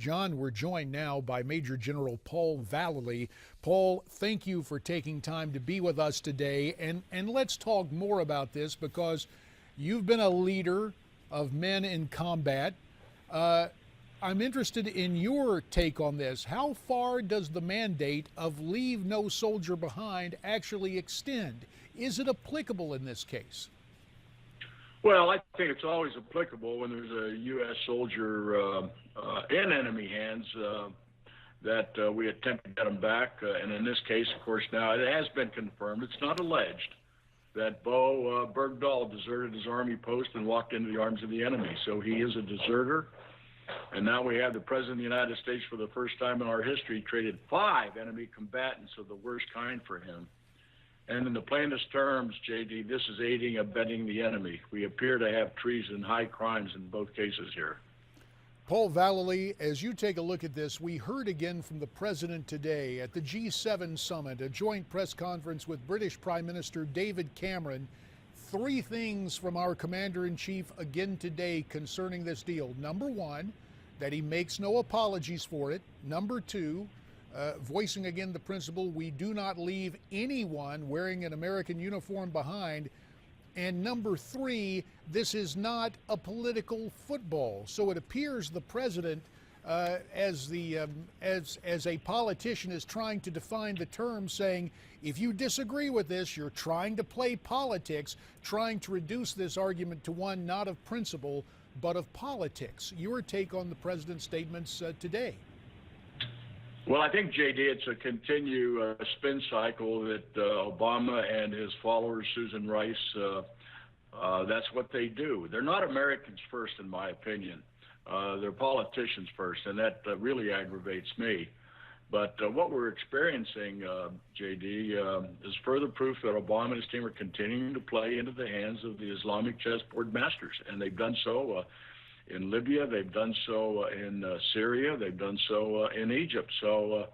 John, we're joined now by Major General Paul Vallely. Paul, thank you for taking time to be with us today. And let's talk more about this because you've been a leader of men in combat. I'm interested in your take on this. How far does the mandate of leave no soldier behind actually extend? Is it applicable in this case? Well, I think it's always applicable when there's a U.S. soldier in enemy hands that we attempt to get them back. And in this case, of course, now it has been confirmed. It's not alleged that Bowe Bergdahl deserted his army post and walked into the arms of the enemy. So he is a deserter. And now we have the President of the United States, for the first time in our history, traded 5 enemy combatants of the worst kind for him. And in the plainest terms, J.D., this is aiding and abetting the enemy. We appear to have treason, high crimes in both cases here. Paul Vallely, as you take a look at this, we heard again from the President today at the G7 summit, a joint press conference with British Prime Minister David Cameron. 3 things from our Commander-in-Chief again today concerning this deal. Number 1, that he makes no apologies for it. Number 2, voicing again the principle, we do not leave anyone wearing an American uniform behind. And number 3, this is not a political football. So it appears the president, as a politician, is trying to define the term, saying, if you disagree with this, you're trying to play politics, trying to reduce this argument to one not of principle, but of politics. Your take on the president's statements today? Well, I think, J.D., it's a continued spin cycle that Obama and his followers, Susan Rice, that's what they do. They're not Americans first, in my opinion. They're politicians first, and that really aggravates me. But what we're experiencing, J.D., is further proof that Obama and his team are continuing to play into the hands of the Islamic chessboard masters, and they've done so in Libya, they've done so in Syria, they've done so in Egypt. So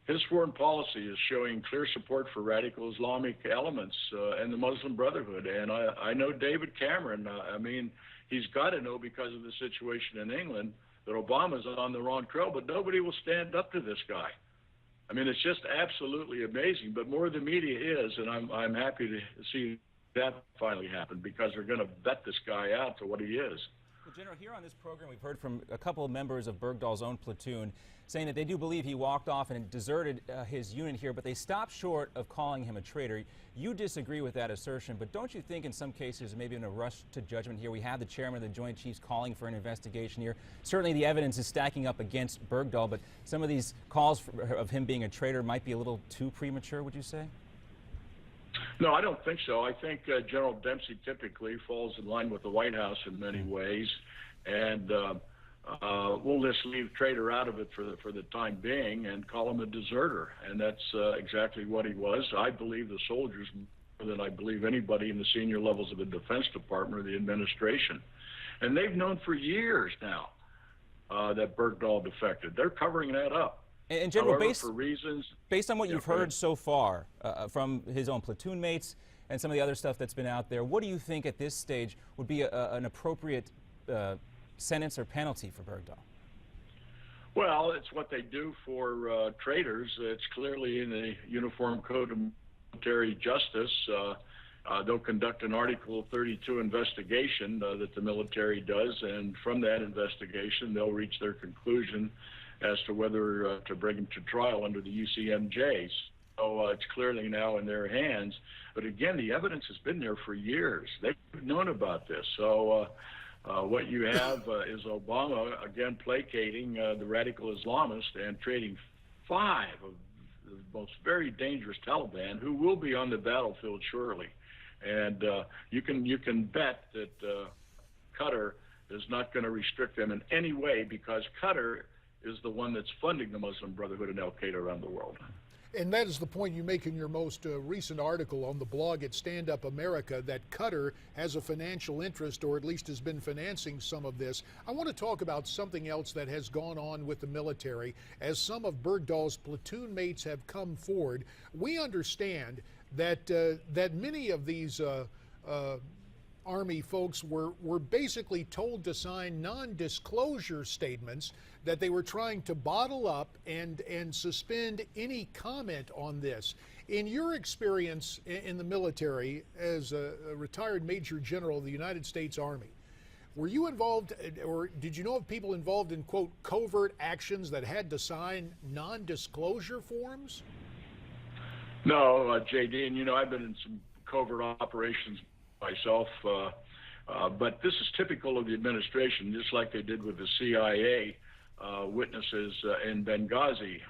his foreign policy is showing clear support for radical Islamic elements and the Muslim Brotherhood. And I know David Cameron, I mean, he's got to know because of the situation in England that Obama's on the wrong trail, but nobody will stand up to this guy. I mean, it's just absolutely amazing, but more the media is, and I'm happy to see that finally happen because they're going to vet this guy out to what he is. Well, General, here on this program, we've heard from a couple of members of Bergdahl's own platoon saying that they do believe he walked off and deserted his unit here, but they stopped short of calling him a traitor. You disagree with that assertion, but don't you think in some cases, maybe in a rush to judgment here, we have the chairman of the Joint Chiefs calling for an investigation here? Certainly the evidence is stacking up against Bergdahl, but some of these calls of him being a traitor might be a little too premature, would you say? No, I don't think so. I think General Dempsey typically falls in line with the White House in many ways, and we'll just leave traitor out of it for the time being and call him a deserter, and that's exactly what he was. I believe the soldiers more than I believe anybody in the senior levels of the Defense Department or the administration, and they've known for years now that Bergdahl defected. They're covering that up. And General, however, based on what you've heard so far from his own platoon mates and some of the other stuff that's been out there, what do you think at this stage would be an appropriate sentence or penalty for Bergdahl? Well, it's what they do for traitors. It's clearly in the Uniform Code of Military Justice. They'll conduct an Article 32 investigation that the military does, and from that investigation, they'll reach their conclusion as to whether to bring him to trial under the UCMJs. So it's clearly now in their hands. But again, the evidence has been there for years. They've known about this. So what you have is Obama, again, placating the radical Islamists and trading 5 of the most very dangerous Taliban who will be on the battlefield shortly. And you can bet that Qatar is not going to restrict them in any way because Qatar is the one that's funding the Muslim Brotherhood and Al-Qaeda around the world. And that is the point you make in your most recent article on the blog at Stand Up America, that Qatar has a financial interest, or at least has been financing some of this. I want to talk about something else that has gone on with the military. As some of Bergdahl's platoon mates have come forward, we understand that that many of these Army folks were basically told to sign non-disclosure statements that they were trying to bottle up and suspend any comment on this. In your experience in the military as a retired Major General of the United States Army, were you involved, or did you know of people involved in, quote, covert actions that had to sign non-disclosure forms? No, JD, and you know, I've been in some covert operations myself, but this is typical of the administration, just like they did with the CIA witnesses in Benghazi,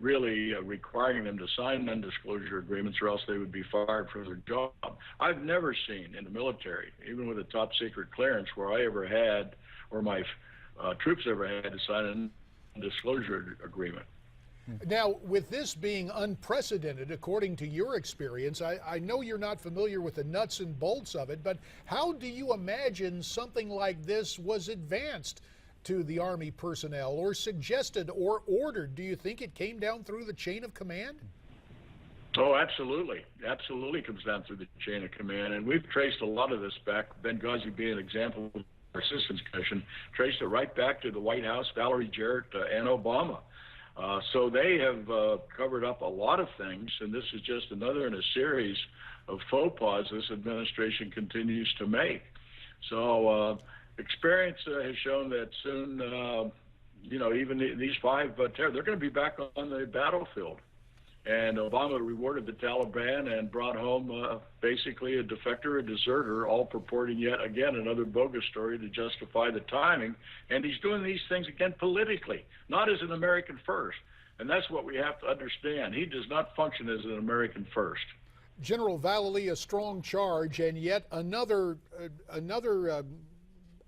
really requiring them to sign non-disclosure agreements or else they would be fired from their job. I've never seen in the military, even with a top secret clearance, where I ever had, or my troops ever had to sign a non-disclosure agreement. Now, with this being unprecedented, according to your experience, I know you're not familiar with the nuts and bolts of it, but how do you imagine something like this was advanced to the Army personnel, or suggested or ordered? Do you think it came down through the chain of command? Oh, absolutely. Absolutely comes down through the chain of command. And we've traced a lot of this back, Benghazi being an example of our Assistance Commission, traced it right back to the White House, Vallely, Jarrett, and Obama. So they have covered up a lot of things, and this is just another in a series of faux pas this administration continues to make. So experience has shown that soon, you know, even these five terrorists, they're going to be back on the battlefield. And Obama rewarded the Taliban and brought home basically a defector, a deserter, all purporting yet again another bogus story to justify the timing. And he's doing these things again politically, not as an American first. And that's what we have to understand. He does not function as an American first. General Vallely, a strong charge, and yet another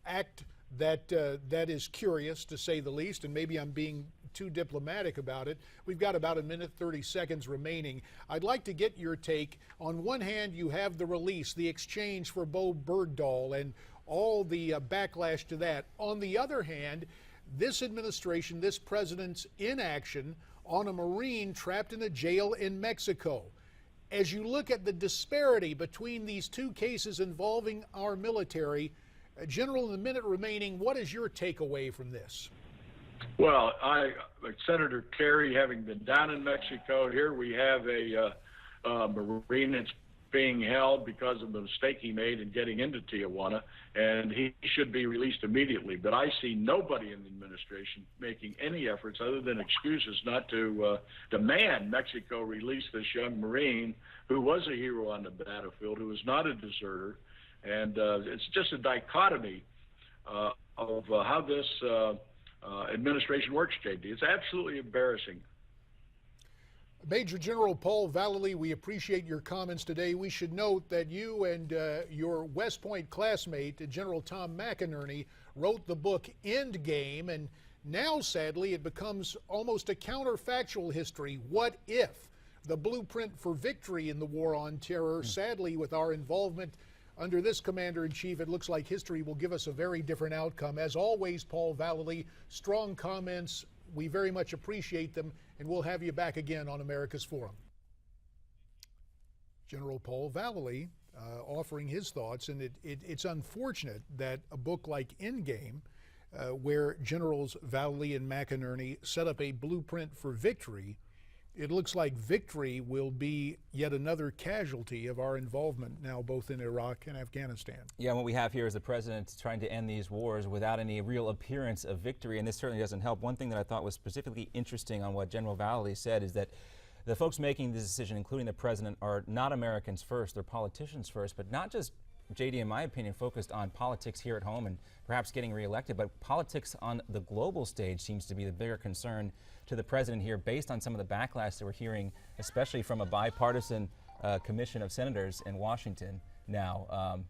act that is curious, to say the least, and maybe I'm being too diplomatic about it. We've got about a minute 30 seconds remaining. I'd like to get your take. On one hand, you have the release, the exchange for Bowe Bergdahl, and all the backlash to that. On the other hand, this administration, this president's inaction on a Marine trapped in a jail in Mexico. As you look at the disparity between these two cases involving our military, General, in the minute remaining, what is your takeaway from this? Well, Senator Kerry, having been down in Mexico, here we have a Marine that's being held because of the mistake he made in getting into Tijuana, and he should be released immediately. But I see nobody in the administration making any efforts other than excuses not to demand Mexico release this young Marine who was a hero on the battlefield, who was not a deserter. And it's just a dichotomy of how this administration works, JD. It's absolutely embarrassing. Major General Paul Vallely, we appreciate your comments today. We should note that you and your West Point classmate, General Tom McInerney, wrote the book Endgame, and now, sadly, it becomes almost a counterfactual history. What if? The blueprint for victory in the war on terror. Sadly, with our involvement under this Commander-in-Chief, it looks like history will give us a very different outcome. As always, Paul Vallely, strong comments. We very much appreciate them, and we'll have you back again on America's Forum. General Paul Vallely offering his thoughts, and it's unfortunate that a book like Endgame, where Generals Vallely and McInerney set up a blueprint for victory, it looks like victory will be yet another casualty of our involvement now both in Iraq and Afghanistan. Yeah, what we have here is the president trying to end these wars without any real appearance of victory, and this certainly doesn't help. One thing that I thought was specifically interesting on what General Vallely said is that the folks making this decision, including the president, are not Americans first, they're politicians first, but not just, JD, in my opinion, focused on politics here at home and perhaps getting reelected, but politics on the global stage seems to be the bigger concern to the president here, based on some of the backlash that we're hearing, especially from a bipartisan commission of senators in Washington now.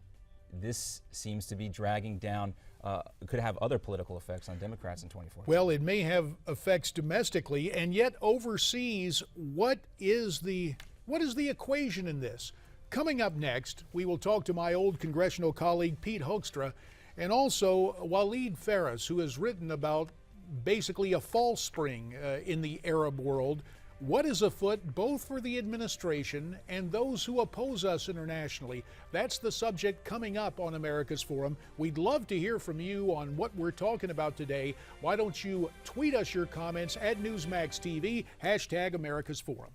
This seems to be dragging down, could have other political effects on Democrats in 2024. Well, it may have effects domestically, and yet overseas, what is the equation in this? Coming up next, we will talk to my old congressional colleague Pete Hoekstra, and also Walid Faris, who has written about basically a false spring in the Arab world. What is afoot both for the administration and those who oppose us internationally? That's the subject coming up on America's Forum. We'd love to hear from you on what we're talking about today. Why don't you tweet us your comments at Newsmax TV, #America's Forum.